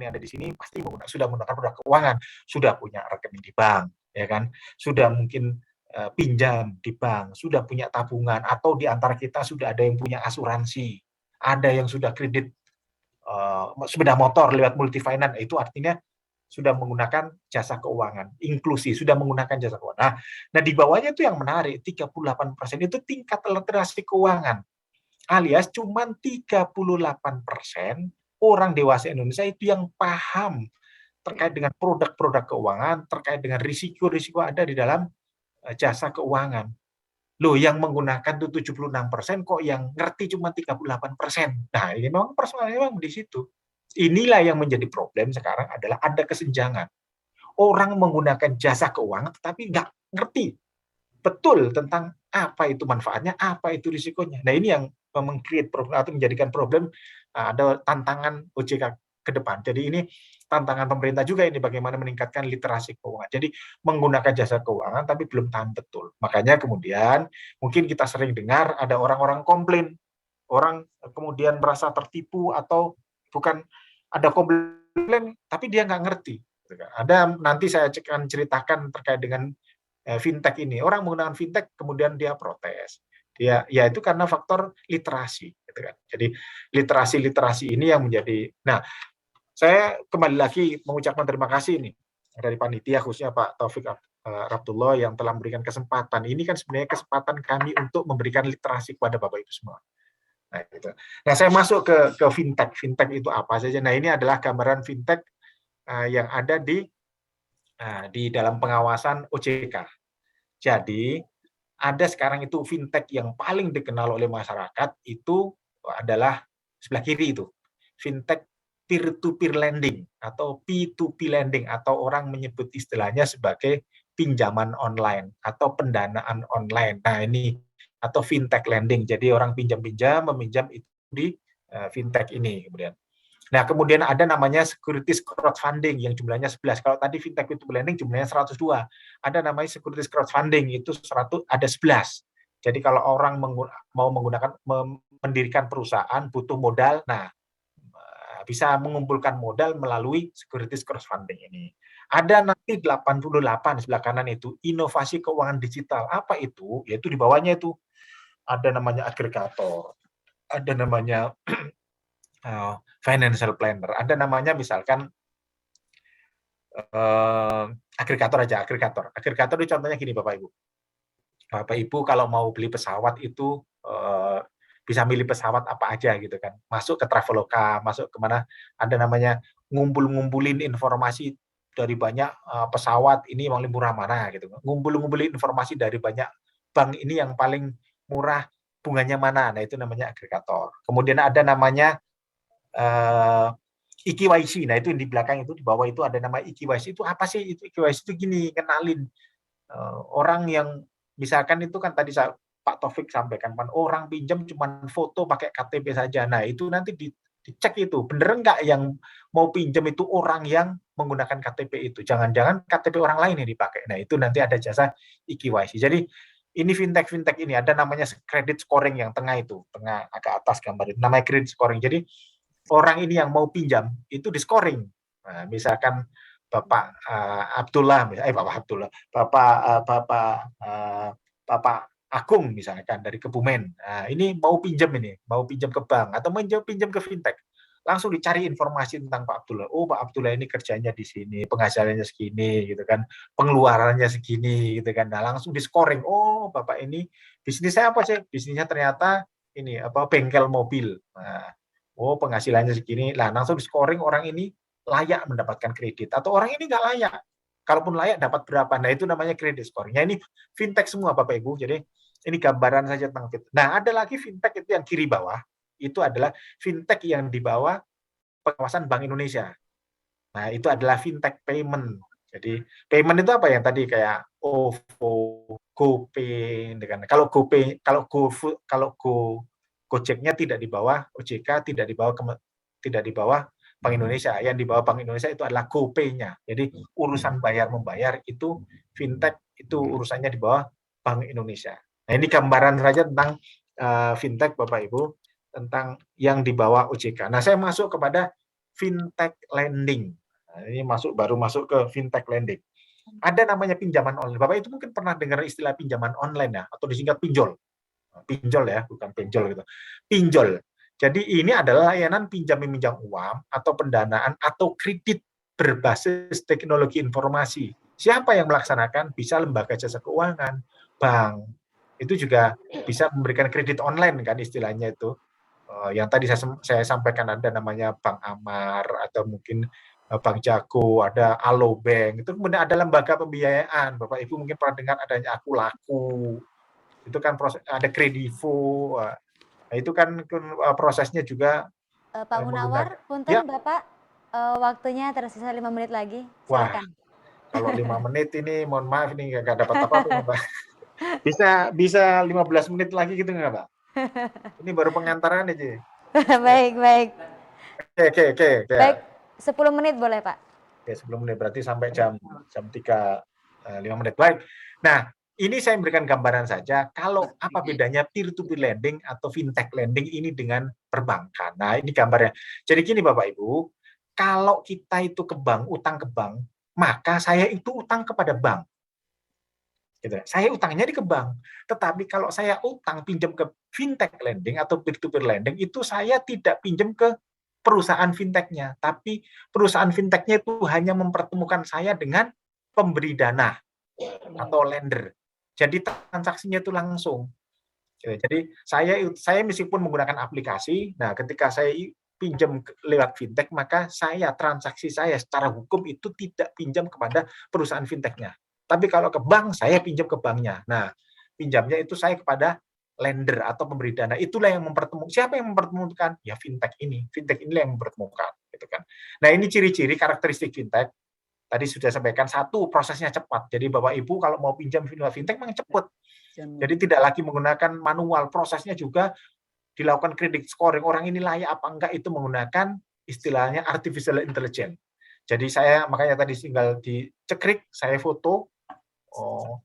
yang ada di sini pasti sudah menggunakan produk keuangan, sudah punya rekening di bank, ya kan, sudah mungkin pinjam di bank, sudah punya tabungan, atau di antara kita sudah ada yang punya asuransi, ada yang sudah kredit sepeda motor lewat multi finance, itu artinya sudah menggunakan jasa keuangan inklusi, sudah menggunakan jasa keuangan. Nah di bawahnya itu yang menarik, 38% itu tingkat literasi keuangan, alias cuma 38% orang dewasa Indonesia itu yang paham terkait dengan produk-produk keuangan, terkait dengan risiko-risiko ada di dalam jasa keuangan. Loh, yang menggunakan itu 76%, kok yang ngerti cuma 38%. Nah, ini memang persoalannya memang di situ. Inilah yang menjadi problem sekarang adalah ada kesenjangan. Orang menggunakan jasa keuangan tetapi nggak ngerti betul tentang apa itu manfaatnya, apa itu risikonya. Nah, ini yang meng-create problem atau menjadikan problem, ada tantangan OJK ke depan. Jadi ini tantangan pemerintah juga ini, bagaimana meningkatkan literasi keuangan. Jadi menggunakan jasa keuangan tapi belum paham betul. Makanya kemudian mungkin kita sering dengar ada orang-orang komplain, orang kemudian merasa tertipu atau bukan ada komplain tapi dia nggak ngerti. Ada, nanti saya akan ceritakan terkait dengan fintech ini. Orang menggunakan fintech kemudian dia protes. Dia ya itu karena faktor literasi, gitu kan. Jadi literasi ini yang menjadi. Nah, saya kembali lagi mengucapkan terima kasih nih dari panitia, khususnya Pak Taufik Abdullah yang telah memberikan kesempatan. Ini kan sebenarnya kesempatan kami untuk memberikan literasi kepada Bapak Ibu semua. Nah, gitu. Nah, saya masuk ke fintech. Fintech itu apa saja? Nah, ini adalah gambaran fintech yang ada di dalam pengawasan OJK. Jadi, ada sekarang itu fintech yang paling dikenal oleh masyarakat itu adalah sebelah kiri itu. Fintech peer-to-peer lending atau P2P lending, atau orang menyebut istilahnya sebagai pinjaman online atau pendanaan online. Nah, ini atau fintech lending. Jadi orang pinjam-pinjam, meminjam itu di fintech ini kemudian. Nah, kemudian ada namanya securities crowdfunding yang jumlahnya 11. Kalau tadi fintech itu lending jumlahnya 102. Ada namanya securities crowdfunding, itu 100, ada 11. Jadi kalau orang mau menggunakan mendirikan perusahaan butuh modal, nah bisa mengumpulkan modal melalui securities crowdfunding ini. Ada nanti 88 sebelah kanan itu inovasi keuangan digital. Apa itu? Yaitu di bawahnya itu ada namanya agregator, ada namanya financial planner, ada namanya misalkan agregator aja, agregator. Agregator itu contohnya gini Bapak Ibu. Bapak Ibu kalau mau beli pesawat itu bisa milih pesawat apa aja gitu kan. Masuk ke Traveloka, masuk kemana, ada namanya ngumpulin informasi dari banyak pesawat, ini yang paling murah mana gitu. Ngumpulin informasi dari banyak bank, ini yang paling murah bunganya mana. Nah, itu namanya agregator. Kemudian ada namanya EKYC. Nah, itu yang di belakang itu, di bawah itu ada nama EKYC. Itu apa sih? Itu EKYC itu gini, kenalin orang yang misalkan itu kan tadi Pak Taufik sampaikan, orang pinjam cuma foto pakai KTP saja. Nah, itu nanti dicek itu, bener nggak yang mau pinjam itu orang yang menggunakan KTP itu. Jangan-jangan KTP orang lain yang dipakai. Nah, itu nanti ada jasa EKYC. Jadi, ini fintech ini ada namanya credit scoring yang tengah itu, tengah agak atas gambar itu, namanya credit scoring. Jadi, orang ini yang mau pinjam, itu di scoring. Nah, misalkan Bapak Abdullah, Bapak Agung misalkan dari Kebumen. Nah, ini mau pinjam ke bank atau pinjam ke fintech. Langsung dicari informasi tentang Pak Abdullah. Oh, Pak Abdullah ini kerjanya di sini, penghasilannya segini gitu kan, pengeluarannya segini gitu kan. Nah, langsung di scoring. Oh, Bapak ini bisnisnya apa sih? Bisnisnya ternyata ini bengkel mobil. Nah, oh, penghasilannya segini. Lah, langsung di scoring orang ini layak mendapatkan kredit atau orang ini nggak layak. Kalaupun layak dapat berapa? Nah, itu namanya kredit scoring. Ini fintech semua Bapak Ibu. Jadi ini gambaran saja tentang fintech. Nah, ada lagi fintech itu yang kiri bawah. Itu adalah fintech yang di bawah pengawasan Bank Indonesia. Nah, itu adalah fintech payment. Jadi payment itu apa yang tadi kayak OVO, GoPay, kalau GoPay, Gojeknya tidak di bawah OJK, tidak di bawah Bank Indonesia. Yang di bawah Bank Indonesia itu adalah GoPay-nya. Jadi urusan bayar membayar itu fintech itu urusannya di bawah Bank Indonesia. Nah, ini gambaran saja tentang fintech Bapak Ibu, tentang yang di bawah OJK. Nah, saya masuk kepada fintech lending. Nah, ini baru masuk ke fintech lending. Ada namanya pinjaman online. Bapak itu mungkin pernah dengar istilah pinjaman online ya, atau disingkat pinjol. Pinjol ya, bukan pinjol gitu. Pinjol. Jadi ini adalah layanan pinjam meminjam uang atau pendanaan atau kredit berbasis teknologi informasi. Siapa yang melaksanakan? Bisa lembaga jasa keuangan, bank. Itu juga bisa memberikan kredit online kan istilahnya itu. Yang tadi saya sampaikan ada namanya Bank Amar atau mungkin Bank Jago, ada Alobank. Itu kemudian ada lembaga pembiayaan. Bapak Ibu mungkin pernah dengar adanya Aku Laku. Itu kan proses, ada Kredivo. Nah, itu kan prosesnya juga Pak Munawar, punten ya. Bapak, waktunya tersisa 5 menit lagi. Silakan. Wah, kalau 5 menit ini mohon maaf ini nggak dapat apa-apa Pak. Bisa 15 menit lagi gitu nggak Pak? Ini baru pengantaran aja. Baik. Oke. Baik, 10 menit boleh Pak. Oke, 10 menit berarti sampai jam 3, 5 menit. Baik. Nah, ini saya memberikan gambaran saja kalau apa bedanya peer-to-peer lending atau fintech lending ini dengan perbankan. Nah, ini gambarnya. Jadi gini Bapak Ibu, kalau kita itu ke bank, utang ke bank, maka saya itu utang kepada bank. Gitu. Saya utangnya di ke bank. Tetapi kalau saya utang pinjam ke fintech lending atau peer-to-peer lending, itu saya tidak pinjam ke perusahaan fintechnya, tapi perusahaan fintechnya itu hanya mempertemukan saya dengan pemberi dana atau lender. Jadi transaksinya itu langsung. Jadi saya meskipun menggunakan aplikasi, nah ketika saya pinjam lewat fintech, maka transaksi saya secara hukum itu tidak pinjam kepada perusahaan fintechnya. Tapi kalau ke bank, saya pinjam ke banknya. Nah, pinjamnya itu saya kepada lender atau pemberi dana. Itulah yang mempertemukan. Siapa yang mempertemukan? Ya fintech ini. Fintech inilah yang mempertemukan. Gitu kan. Nah, ini ciri-ciri karakteristik fintech. Tadi sudah sampaikan, satu, prosesnya cepat. Jadi Bapak Ibu kalau mau pinjam fintech memang cepat. Jadi tidak lagi menggunakan manual. Prosesnya juga dilakukan credit scoring. Orang ini layak apa enggak itu menggunakan istilahnya artificial intelligence. Jadi makanya tadi tinggal dicekrik, saya foto,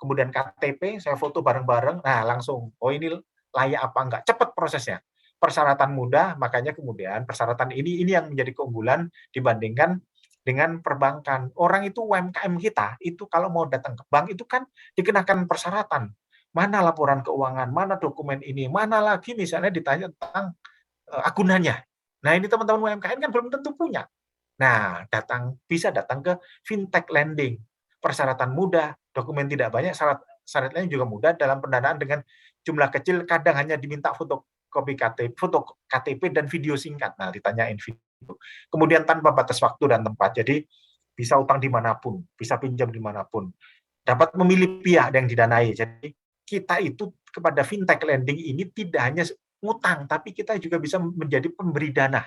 kemudian KTP, saya foto bareng-bareng, nah langsung, ini layak apa enggak. Cepat prosesnya. Persyaratan mudah, makanya kemudian persyaratan ini yang menjadi keunggulan dibandingkan dengan perbankan. Orang itu UMKM kita, itu kalau mau datang ke bank itu kan dikenakan persyaratan. Mana laporan keuangan, mana dokumen ini, mana lagi misalnya ditanya tentang akunannya. Nah ini teman-teman UMKM kan belum tentu punya. Nah bisa datang ke fintech lending. Persyaratan mudah, dokumen tidak banyak, syaratnya juga mudah dalam pendanaan dengan jumlah kecil, kadang hanya diminta foto KTP dan video singkat. Nah ditanyain video. Kemudian tanpa batas waktu dan tempat. Jadi bisa utang dimanapun, bisa pinjam dimanapun. Dapat memilih pihak yang didanai. Jadi kita itu kepada fintech lending ini tidak hanya ngutang, tapi kita juga bisa menjadi pemberi dana.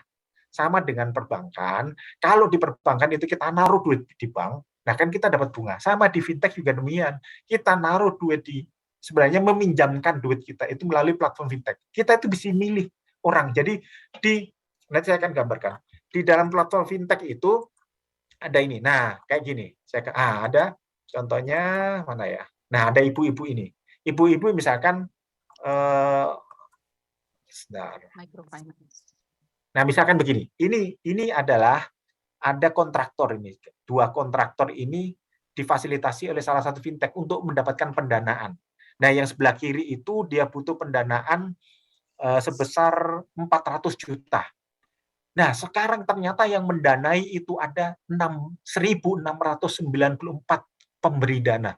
Sama dengan perbankan, kalau di perbankan itu kita naruh duit di bank, nah kan kita dapat bunga. Sama di fintech juga demikian. Kita naruh duit sebenarnya meminjamkan duit kita itu melalui platform fintech. Kita itu bisa milih orang. Jadi nanti saya akan gambarkan. Di dalam platform fintech itu ada ini. Nah, kayak gini. Ada contohnya mana ya? Nah, ada ibu-ibu ini. Ibu-ibu misalkan nah, misalkan begini. Ini adalah ada kontraktor ini. 2 kontraktor ini difasilitasi oleh salah satu fintech untuk mendapatkan pendanaan. Nah, yang sebelah kiri itu dia butuh pendanaan sebesar 400 juta. Nah, sekarang ternyata yang mendanai itu ada 1.694 pemberi dana.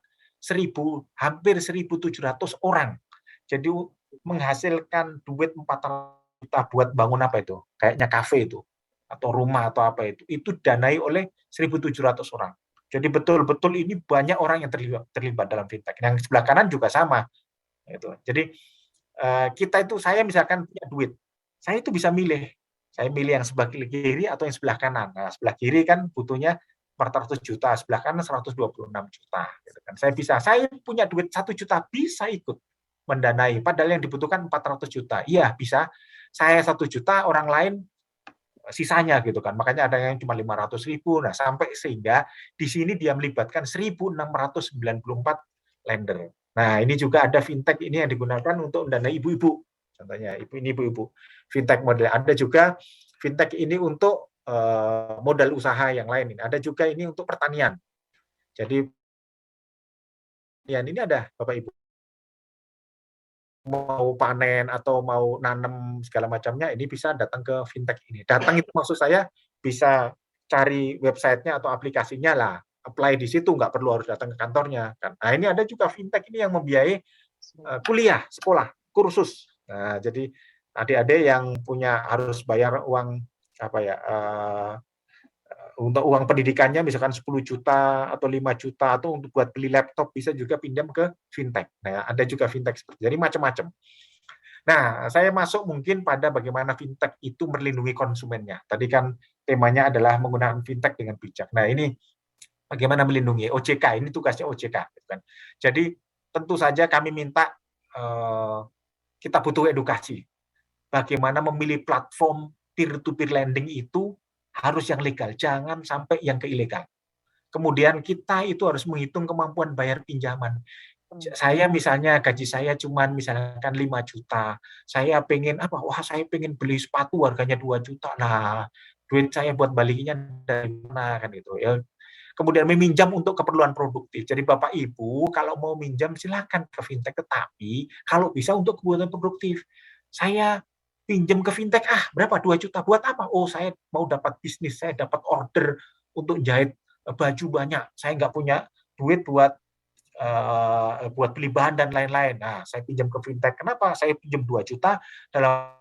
Hampir 1.700 orang. Jadi menghasilkan duit 400 juta buat bangun apa itu? Kayaknya kafe itu atau rumah atau apa itu danai oleh 1.700 orang. Jadi betul-betul ini banyak orang yang terlibat dalam fintech. Yang sebelah kanan juga sama. Jadi kita itu, saya misalkan punya duit, saya itu bisa milih. Saya milih yang sebelah kiri atau yang sebelah kanan. Nah, sebelah kiri kan butuhnya 400 juta, sebelah kanan 126 juta. Gitu kan. Saya punya duit 1 juta, bisa ikut mendanai. Padahal yang dibutuhkan 400 juta. Iya, bisa. Saya 1 juta, orang lain sisanya gitu kan. Makanya ada yang cuma 500 ribu. Nah, sampai sehingga di sini dia melibatkan 1.694 lender. Nah, ini juga ada fintech ini yang digunakan untuk mendanai ibu-ibu. Contohnya, ibu-ibu. Fintech model. Ada juga fintech ini untuk modal usaha yang lain ini. Ada juga ini untuk pertanian. Jadi ini ada Bapak Ibu mau panen atau mau nanam segala macamnya, ini bisa datang ke fintech ini. Datang itu maksud saya bisa cari websitenya atau aplikasinya lah, apply di situ, nggak perlu harus datang ke kantornya. Nah ini ada juga fintech ini yang membiayai kuliah, sekolah, kursus. Nah jadi adik-adik yang punya harus bayar uang apa ya, untuk uang pendidikannya misalkan 10 juta atau 5 juta atau untuk buat beli laptop bisa juga pinjam ke fintech. Nah, ada juga fintech seperti jadi macam-macam. Nah, saya masuk mungkin pada bagaimana fintech itu melindungi konsumennya. Tadi kan temanya adalah menggunakan fintech dengan bijak. Nah, ini bagaimana melindungi OJK, ini tugasnya OJK. Gitu kan. Jadi tentu saja kami minta kita butuh edukasi. Bagaimana memilih platform peer-to-peer lending itu harus yang legal, jangan sampai yang ilegal. Kemudian kita itu harus menghitung kemampuan bayar pinjaman. Saya misalnya gaji saya cuma misalkan 5 juta. Saya pengen apa? Wah, saya pengen beli sepatu harganya 2 juta. Nah, duit saya buat balikinnya dari mana kan itu ya. Kemudian meminjam untuk keperluan produktif. Jadi Bapak Ibu kalau mau minjam silakan ke fintech, tetapi kalau bisa untuk kebutuhan produktif. Saya pinjam ke fintech, berapa? 2 juta. Buat apa? Oh, saya mau dapat bisnis, saya dapat order untuk jahit baju banyak. Saya nggak punya duit buat beli bahan dan lain-lain. Nah, saya pinjam ke fintech. Kenapa? Saya pinjam 2 juta dalam